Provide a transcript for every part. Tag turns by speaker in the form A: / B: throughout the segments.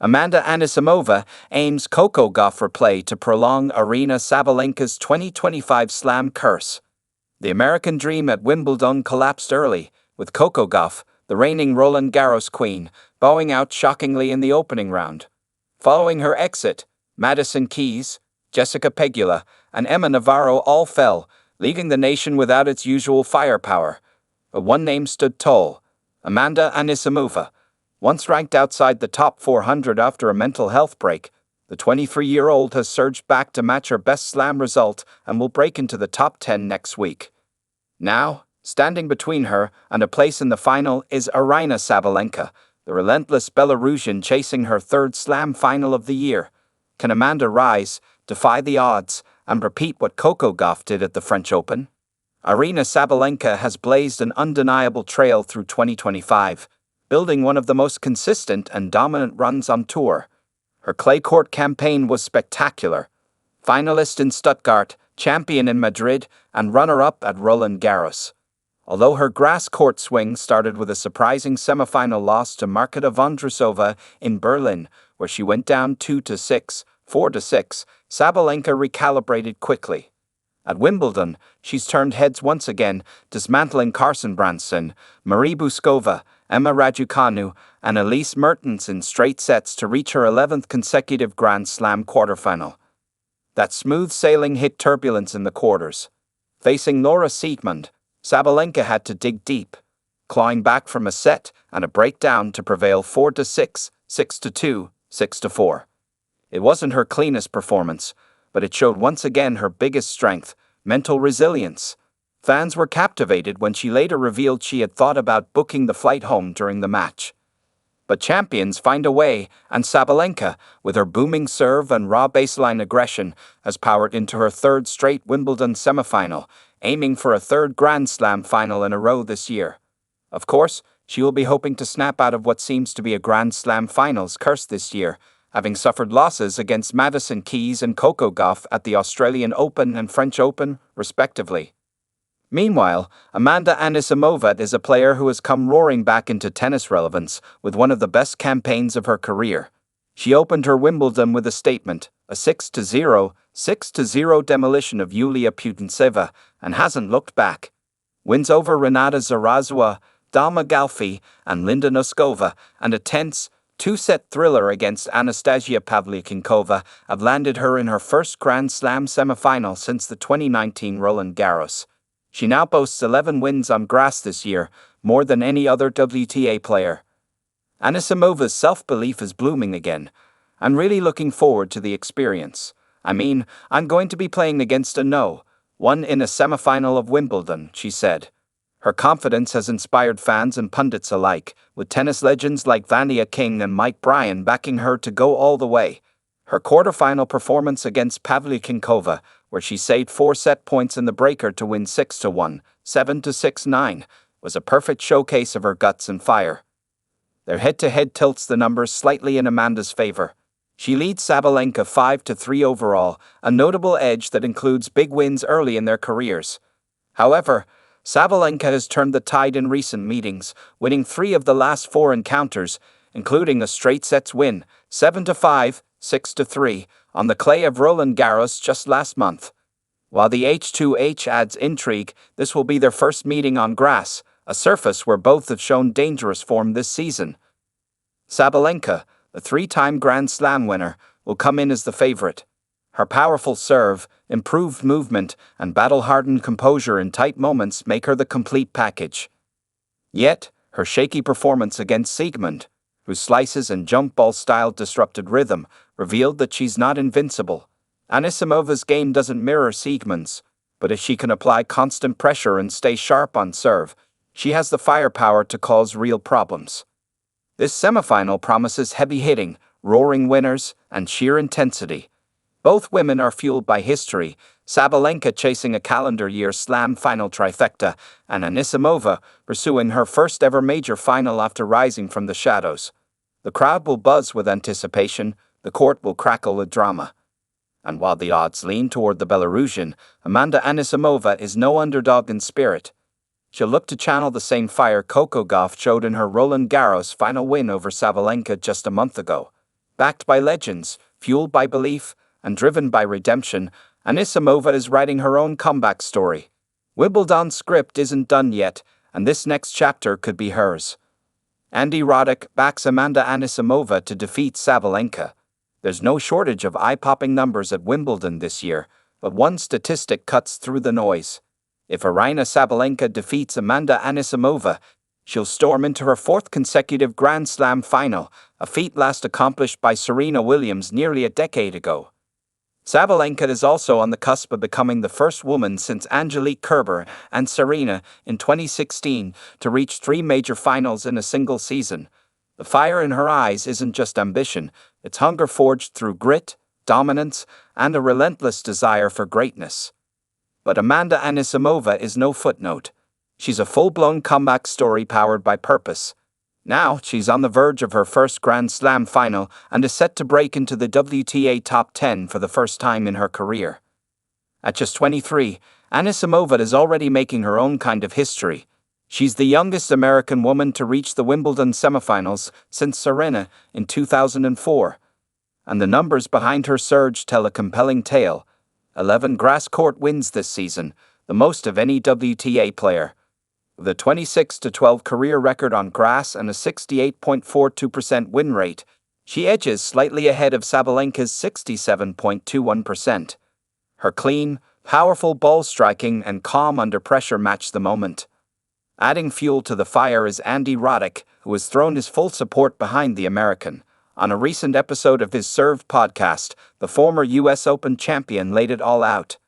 A: Amanda Anisimova aims Coco Gauff replay to prolong Aryna Sabalenka's 2025 slam curse. The American dream at Wimbledon collapsed early, with Coco Gauff, the reigning Roland Garros queen, bowing out shockingly in the opening round. Following her exit, Madison Keys, Jessica Pegula, and Emma Navarro all fell, leaving the nation without its usual firepower. But one name stood tall: Amanda Anisimova. Once ranked outside the top 400 after a mental health break, the 23-year-old has surged back to match her best slam result and will break into the top 10 next week. Now, standing between her and a place in the final is Aryna Sabalenka, the relentless Belarusian chasing her third slam final of the year. Can Amanda rise, defy the odds, and repeat what Coco Gauff did at the French Open? Aryna Sabalenka has blazed an undeniable trail through 2025, building one of the most consistent and dominant runs on tour. Her clay court campaign was spectacular. Finalist in Stuttgart, champion in Madrid, and runner-up at Roland Garros. Although her grass court swing started with a surprising semifinal loss to Marketa Vondrousova in Berlin, where she went down 2-6, 4-6, Sabalenka recalibrated quickly. At Wimbledon, she's turned heads once again, dismantling Carson Branson, Marie Buskova, Emma Raducanu, and Elise Mertens in straight sets to reach her 11th consecutive Grand Slam quarterfinal. That smooth sailing hit turbulence in the quarters. Facing Laura Siegemund, Sabalenka had to dig deep, clawing back from a set and a breakdown to prevail 4-6, 6-2, 6-4. It wasn't her cleanest performance, but it showed once again her biggest strength: mental resilience. Fans were captivated when she later revealed she had thought about booking the flight home during the match. But champions find a way, and Sabalenka, with her booming serve and raw baseline aggression, has powered into her third straight Wimbledon semifinal, aiming for a third Grand Slam final in a row this year. Of course, she will be hoping to snap out of what seems to be a Grand Slam finals curse this year, having suffered losses against Madison Keys and Coco Gauff at the Australian Open and French Open, respectively. Meanwhile, Amanda Anisimova is a player who has come roaring back into tennis relevance with one of the best campaigns of her career. She opened her Wimbledon with a statement, a 6-0, 6-0 demolition of Yulia Putintseva, and hasn't looked back. Wins over Renata Zarazua, Dalma Galfi, and Linda Noskova, and a tense, two-set thriller against Anastasia Pavlyuchenkova have landed her in her first Grand Slam semifinal since the 2019 Roland Garros. She now boasts 11 wins on grass this year, more than any other WTA player. Anisimova's self-belief is blooming again. I'm really looking forward to the experience. I'm going to be playing against one in a semifinal of Wimbledon, she said. Her confidence has inspired fans and pundits alike, with tennis legends like Vania King and Mike Bryan backing her to go all the way. Her quarterfinal performance against Pavlyuchenkova, where she saved 4 set points in the breaker to win 6-1, 7-6-9, was a perfect showcase of her guts and fire. Their head-to-head tilts the numbers slightly in Amanda's favor. She leads Sabalenka 5-3 overall, a notable edge that includes big wins early in their careers. However, Sabalenka has turned the tide in recent meetings, winning 3 of the last 4 encounters, including a straight sets win, 7-5, 6-3, on the clay of Roland Garros just last month. While the H2H adds intrigue, this will be their first meeting on grass, a surface where both have shown dangerous form this season. Sabalenka, the 3-time Grand Slam winner, will come in as the favorite. Her powerful serve, improved movement, and battle-hardened composure in tight moments make her the complete package. Yet, her shaky performance against Siegemund, whose slices and jump ball style disrupted rhythm, revealed that she's not invincible. Anisimova's game doesn't mirror Siegemund's, but if she can apply constant pressure and stay sharp on serve, she has the firepower to cause real problems. This semifinal promises heavy hitting, roaring winners, and sheer intensity. Both women are fueled by history, Sabalenka chasing a calendar year slam final trifecta, and Anisimova pursuing her first ever major final after rising from the shadows. The crowd will buzz with anticipation, the court will crackle with drama. And while the odds lean toward the Belarusian, Amanda Anisimova is no underdog in spirit. She'll look to channel the same fire Coco Gauff showed in her Roland Garros final win over Sabalenka just a month ago. Backed by legends, fueled by belief, and driven by redemption, Anisimova is writing her own comeback story. Wimbledon's script isn't done yet, and this next chapter could be hers. Andy Roddick backs Amanda Anisimova to defeat Sabalenka. There's no shortage of eye-popping numbers at Wimbledon this year, but one statistic cuts through the noise. If Aryna Sabalenka defeats Amanda Anisimova, she'll storm into her fourth consecutive Grand Slam final, a feat last accomplished by Serena Williams nearly a decade ago. Sabalenka is also on the cusp of becoming the first woman since Angelique Kerber and Serena in 2016 to reach 3 major finals in a single season. The fire in her eyes isn't just ambition, it's hunger forged through grit, dominance, and a relentless desire for greatness. But Amanda Anisimova is no footnote. She's a full-blown comeback story powered by purpose. Now, she's on the verge of her first Grand Slam final and is set to break into the WTA top 10 for the first time in her career. At just 23, Anisimova is already making her own kind of history. She's the youngest American woman to reach the Wimbledon semifinals since Serena in 2004. And the numbers behind her surge tell a compelling tale. 11 grass court wins this season, the most of any WTA player. With a 26-12 career record on grass and a 68.42% win rate, she edges slightly ahead of Sabalenka's 67.21%. Her clean, powerful ball striking and calm under pressure match the moment. Adding fuel to the fire is Andy Roddick, who has thrown his full support behind the American. On a recent episode of his Served podcast, the former US Open champion laid it all out.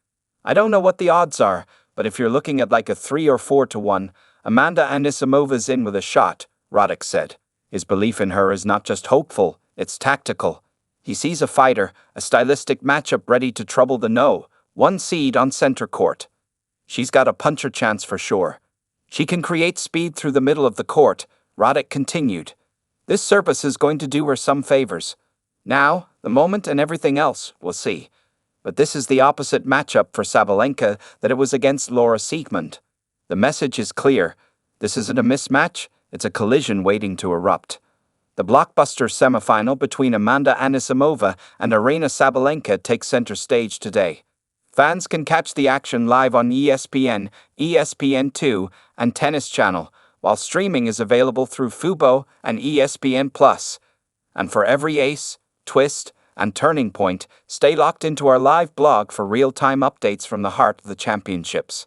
A: "I don't know what the odds are, but if you're looking at like a 3 or 4 to 1, Amanda Anisimova's in with a shot," Roddick said. His belief in her is not just hopeful, it's tactical. He sees a fighter, a stylistic matchup ready to trouble the No.1 seed on center court. She's got a puncher chance for sure. She can create speed through the middle of the court, Roddick continued. This service is going to do her some favors. Now, the moment and everything else, we'll see. But this is the opposite matchup for Sabalenka that it was against Laura Siegemund. The message is clear. This isn't a mismatch, it's a collision waiting to erupt. The blockbuster semifinal between Amanda Anisimova and Aryna Sabalenka takes center stage today. Fans can catch the action live on ESPN, ESPN2, and Tennis Channel, while streaming is available through Fubo and ESPN+. And for every ace, twist, and turning point, stay locked into our live blog for real-time updates from the heart of the championships.